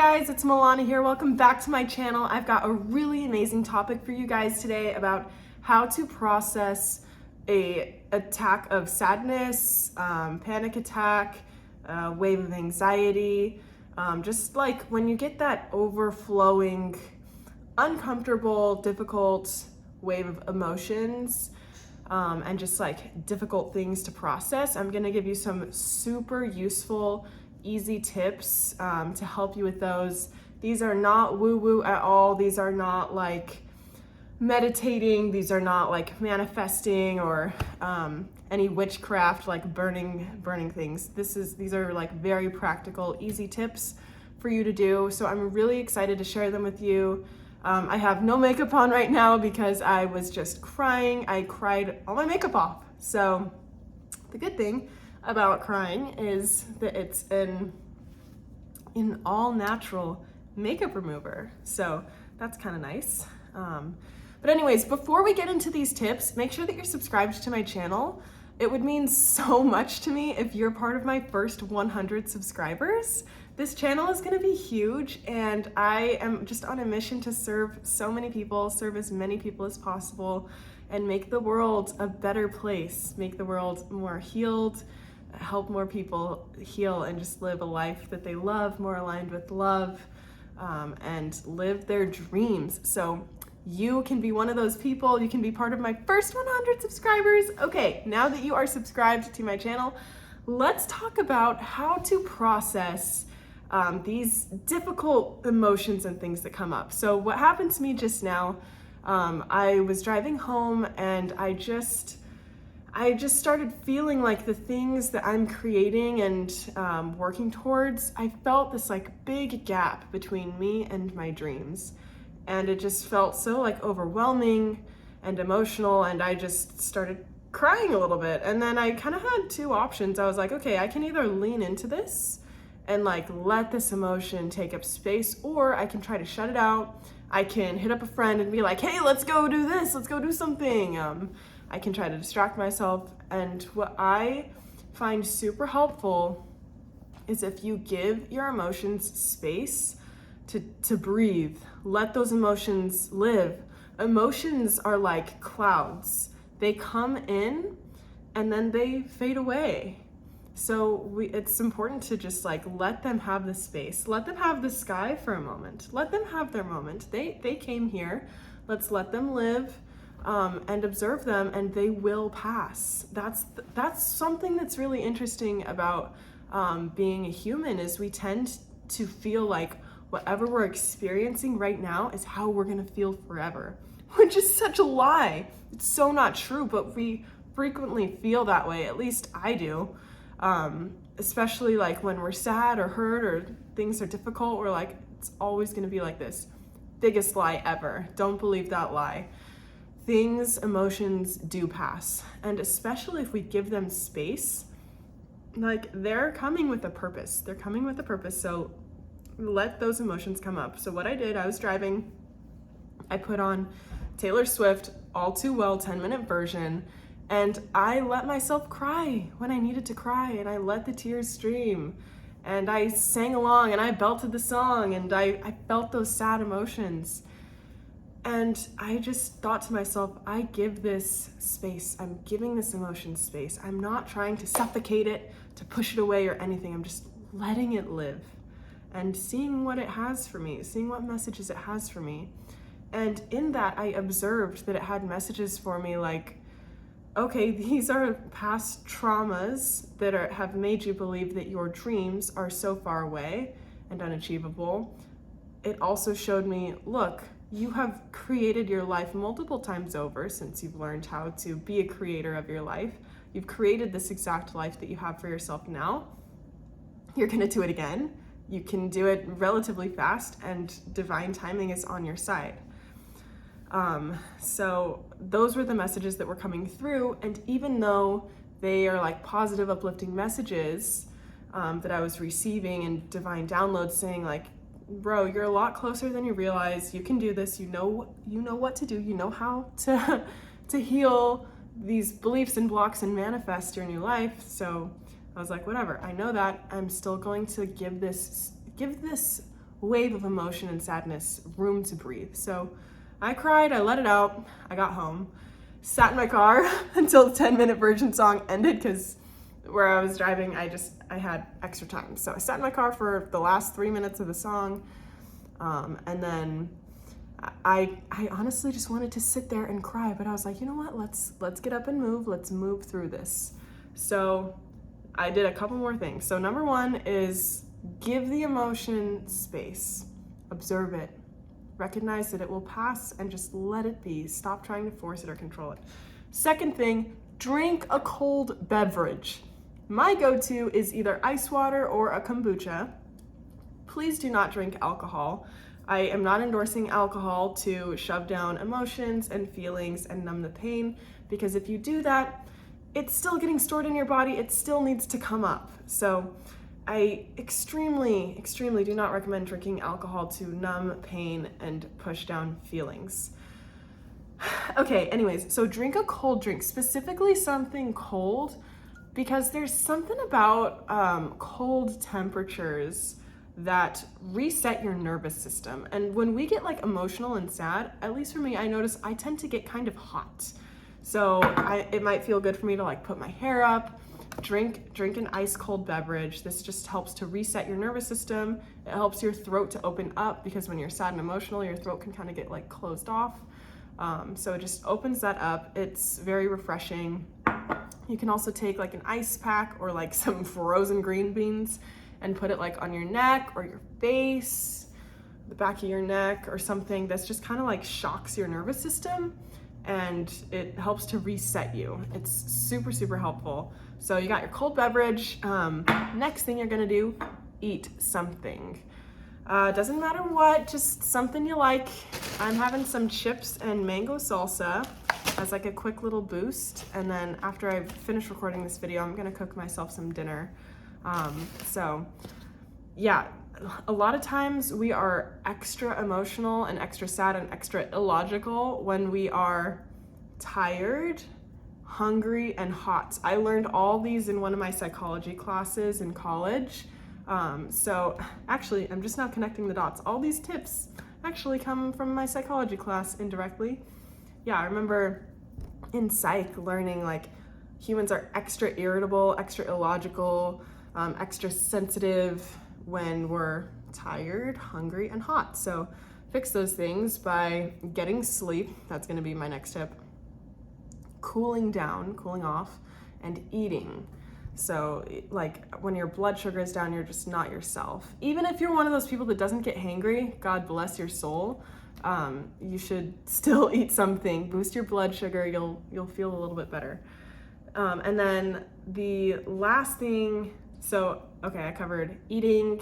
guys, it's Milana here. Welcome back to my channel. I've got a really amazing topic for you guys today about how to process a attack of sadness, panic attack, wave of anxiety, just like when you get that overflowing, uncomfortable, difficult wave of emotions, and just like difficult things to process. I'm gonna give you some super useful easy tips to help you with those. These are not woo-woo at all. These are not like meditating. These are not like manifesting or any witchcraft, like burning things. These are like very practical, easy tips for you to do. So I'm really excited to share them with you. I have no makeup on right now because I was just crying. I cried all my makeup off. So the good thing about crying is that it's an all natural makeup remover. So that's kind of nice. But anyways, before we get into these tips, make sure that you're subscribed to my channel. It would mean so much to me if you're part of my first 100 subscribers. This channel is going to be huge, and I am just on a mission to serve so many people, serve as many people as possible, and make the world a better place, make the world more healed, help more people heal and just live a life that they love, more aligned with love, and live their dreams. So you can be one of those people. You can be part of my first 100 subscribers. Okay, now that you are subscribed to my channel, let's talk about how to process these difficult emotions and things that come up. So what happened to me just now, I was driving home and I just started feeling like the things that I'm creating and working towards, I felt this like big gap between me and my dreams. And it just felt so like overwhelming and emotional, and I just started crying a little bit. And then I kind of had two options. I was like, okay, I can either lean into this and like let this emotion take up space, or I can try to shut it out. I can hit up a friend and be like, hey, let's go do this, let's go do something. I can try to distract myself. And what I find super helpful is if you give your emotions space to breathe, let those emotions live. Emotions are like clouds. They come in and then they fade away. So it's important to just like let them have the space. Let them have the sky for a moment. Let them have their moment. They came here. Let's let them live. And observe them, and they will pass. That's something that's really interesting about being a human, is we tend to feel like whatever we're experiencing right now is how we're gonna feel forever, which is such a lie. It's so not true, but we frequently feel that way. At least I do. Especially like when we're sad or hurt or things are difficult, we're like, it's always gonna be like this. Biggest lie ever. Don't believe that lie. Emotions do pass, and especially if we give them space, like they're coming with a purpose. They're coming with a purpose, so let those emotions come up. So what I did, I was driving, I put on Taylor Swift, All Too Well 10-minute version, and I let myself cry when I needed to cry, and I let the tears stream, and I sang along, and I belted the song, and I felt those sad emotions. And I just thought to myself, I give this space. I'm giving this emotion space. I'm not trying to suffocate it, to push it away or anything. I'm just letting it live and seeing what it has for me, seeing what messages it has for me. And in that, I observed that it had messages for me like, okay, these are past traumas that have made you believe that your dreams are so far away and unachievable. It also showed me, look, you have created your life multiple times over since you've learned how to be a creator of your life. You've created this exact life that you have for yourself now. You're gonna do it again. You can do it relatively fast, and divine timing is on your side. So those were the messages that were coming through, and even though they are like positive, uplifting messages that I was receiving, and divine downloads saying like, bro, you're a lot closer than you realize. You can do this. You know what to do. You know how to heal these beliefs and blocks and manifest your new life. So I was like, whatever. I know that. I'm still going to give this wave of emotion and sadness room to breathe. So I cried, I let it out, I got home, sat in my car until the 10-minute version song ended, because where I was driving, I had extra time. So I sat in my car for the last 3 minutes of the song, and then I honestly just wanted to sit there and cry, but I was like, you know what, let's get up and move, let's move through this. So I did a couple more things. So number one is give the emotion space, observe it, recognize that it will pass, and just let it be. Stop trying to force it or control it. Second thing, drink a cold beverage. My go-to is either ice water or a kombucha. Please do not drink alcohol. I am not endorsing alcohol to shove down emotions and feelings and numb the pain, because if you do that, it's still getting stored in your body. It still needs to come up. So I extremely, extremely do not recommend drinking alcohol to numb pain and push down feelings. Okay, anyways, so drink a cold drink, specifically something cold, because there's something about cold temperatures that reset your nervous system. And when we get like emotional and sad, at least for me, I notice I tend to get kind of hot. So it might feel good for me to like put my hair up, drink an ice cold beverage. This just helps to reset your nervous system. It helps your throat to open up, because when you're sad and emotional, your throat can kind of get like closed off. So it just opens that up. It's very refreshing. You can also take like an ice pack or like some frozen green beans and put it like on your neck or your face, the back of your neck, or something that's just kind of like shocks your nervous system, and it helps to reset you. It's super, super helpful. So you got your cold beverage. Next thing you're gonna do, eat something. Doesn't matter what, just something you like. I'm having some chips and mango salsa as like a quick little boost. And then after I finish recording this video, I'm gonna cook myself some dinner. So yeah, a lot of times we are extra emotional and extra sad and extra illogical when we are tired, hungry, and hot. I learned all these in one of my psychology classes in college. So actually, I'm just now connecting the dots. All these tips actually come from my psychology class indirectly. Yeah, I remember in psych learning like humans are extra irritable, extra illogical, extra sensitive when we're tired, hungry, and hot. So fix those things by getting sleep. That's gonna be my next tip. Cooling down, cooling off, and eating. So like when your blood sugar is down, you're just not yourself. Even if you're one of those people that doesn't get hangry, God bless your soul, you should still eat something. Boost your blood sugar, you'll feel a little bit better. And then the last thing, so okay, I covered eating,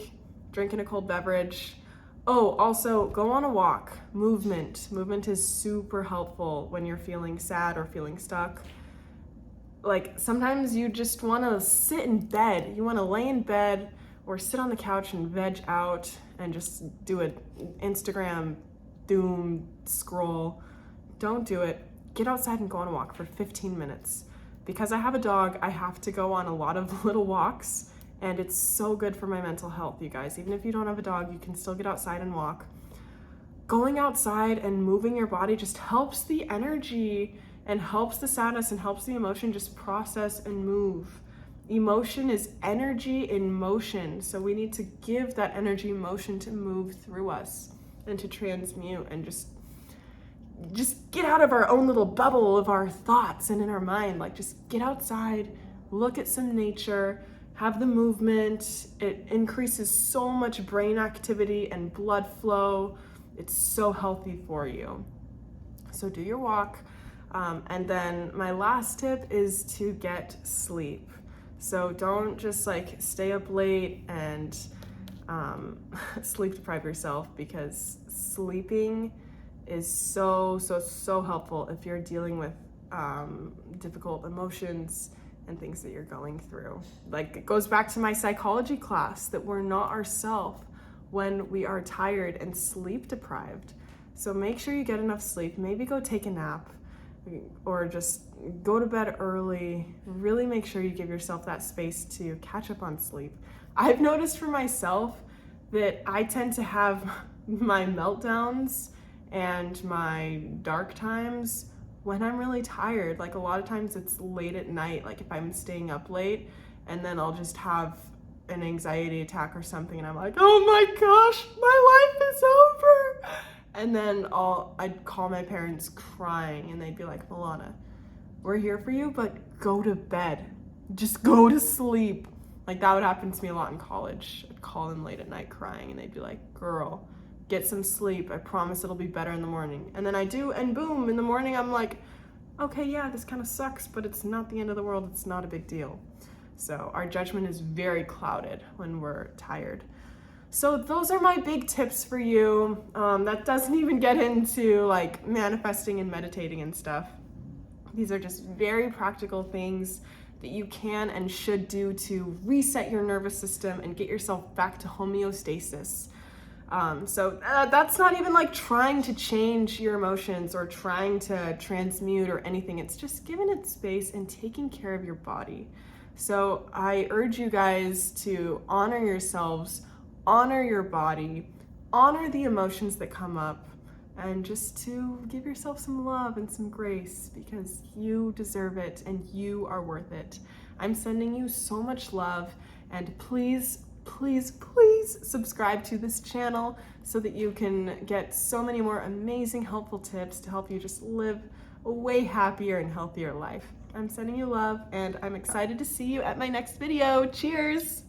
drinking a cold beverage. Oh, also go on a walk. Movement is super helpful when you're feeling sad or feeling stuck. Like sometimes you just want to sit in bed. You want to lay in bed or sit on the couch and veg out and just do an Instagram doom scroll. Don't do it. Get outside and go on a walk for 15 minutes. Because I have a dog, I have to go on a lot of little walks, and it's so good for my mental health, you guys. Even if you don't have a dog, you can still get outside and walk. Going outside and moving your body just helps the energy and helps the sadness and helps the emotion just process and move. Emotion is energy in motion, so we need to give that energy motion to move through us and to transmute and just get out of our own little bubble of our thoughts and in our mind. Like just get outside, look at some nature, have the movement. It increases so much brain activity and blood flow. It's so healthy for you. So do your walk. And then my last tip is to get sleep. So don't just like stay up late and sleep deprive yourself, because sleeping is so helpful if you're dealing with difficult emotions and things that you're going through. Like it goes back to my psychology class that we're not ourselves when we are tired and sleep deprived. So make sure you get enough sleep. Maybe go take a nap or just go to bed early. Really make sure you give yourself that space to catch up on sleep. I've noticed for myself that I tend to have my meltdowns and my dark times when I'm really tired. Like a lot of times it's late at night, like if I'm staying up late, and then I'll just have an anxiety attack or something, and I'm like, oh my gosh, my life is over. And then I'd call my parents crying, and they'd be like, Milana, we're here for you, but go to bed. Just go to sleep. Like that would happen to me a lot in college. I'd call them late at night crying, and they'd be like, girl, get some sleep. I promise it'll be better in the morning. And then I do, and boom, in the morning I'm like, okay, yeah, this kind of sucks, but it's not the end of the world. It's not a big deal. So our judgment is very clouded when we're tired. So those are my big tips for you. That doesn't even get into like manifesting and meditating and stuff. These are just very practical things that you can and should do to reset your nervous system and get yourself back to homeostasis. So that's not even like trying to change your emotions or trying to transmute or anything. It's just giving it space and taking care of your body. So I urge you guys to honor yourselves, honor your body, honor the emotions that come up, and just to give yourself some love and some grace because you deserve it and you are worth it. I'm sending you so much love, and please, please, please subscribe to this channel so that you can get so many more amazing, helpful tips to help you just live a way happier and healthier life. I'm sending you love, and I'm excited to see you at my next video. Cheers!